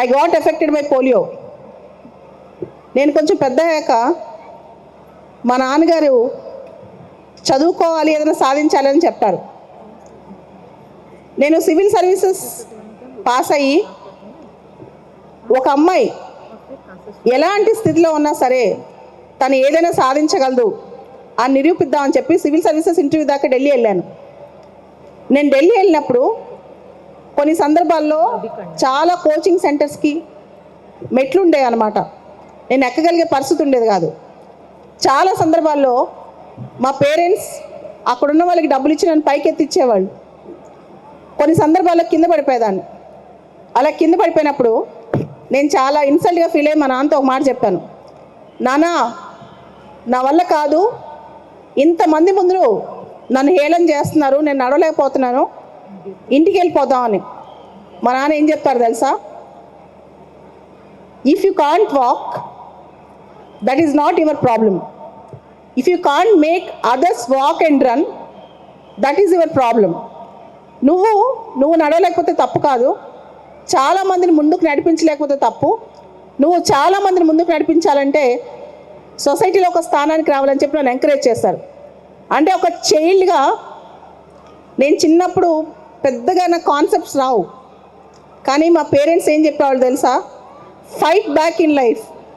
I got affected by polio. నేను కొంచెం పెద్ద అయ్యాక మా నాన్నగారు చదువుకోవాలి, ఏదైనా సాధించాలి అని చెప్పారు. నేను సివిల్ సర్వీసెస్ పాస్ అయ్యి ఒక అమ్మాయి ఎలాంటి స్థితిలో ఉన్నా సరే తను ఏదైనా సాధించగలదు అని నిరూపిద్దామని చెప్పి సివిల్ సర్వీసెస్ ఇంటర్వ్యూ దాకా ఢిల్లీ వెళ్ళాను. నేను ఢిల్లీ వెళ్ళినప్పుడు కొన్ని సందర్భాల్లో చాలా కోచింగ్ సెంటర్స్కి మెట్లు ఉండేవి అన్నమాట. నేను ఎక్కగలిగే పరిస్థితి ఉండేది కాదు. చాలా సందర్భాల్లో మా పేరెంట్స్ అక్కడున్న వాళ్ళకి డబ్బులు ఇచ్చి నన్ను పైకి ఎత్తిచ్చేవాళ్ళు. కొన్ని సందర్భాల్లో కింద పడిపోయేదాన్ని. అలా కింద పడిపోయినప్పుడు నేను చాలా ఇన్సల్ట్గా ఫీల్ అయ్యి మా నాన్నతో ఒక మాట చెప్పాను, నాన్న నా వల్ల కాదు, ఇంతమంది ముందు నన్ను హేళన చేస్తున్నారు, నేను నడవలేకపోతున్నాను, ఇంటికి వెళ్ళిపోదామని. మా నాన్న ఏం చెప్తారు తెలుసా, if you can't walk that is not your problem, if you can't make others walk and run that is your problem. నువ్వు నడవలేకపోతే తప్పు కాదు, చాలామందిని ముందుకు నడిపించలేకపోతే తప్పు. నువ్వు చాలామందిని ముందుకు నడిపించాలంటే సొసైటీలో ఒక స్థానానికి రావాలని చెప్పి నన్ను ఎంకరేజ్ చేస్తారు. అంటే ఒక చైల్డ్గా నేను చిన్నప్పుడు పెద్దగా నాకు కాన్సెప్ట్స్ రావు, కానీ మా పేరెంట్స్ ఏం చెప్పేవాళ్ళు తెలుసా, ఫైట్ బ్యాక్ ఇన్ లైఫ్,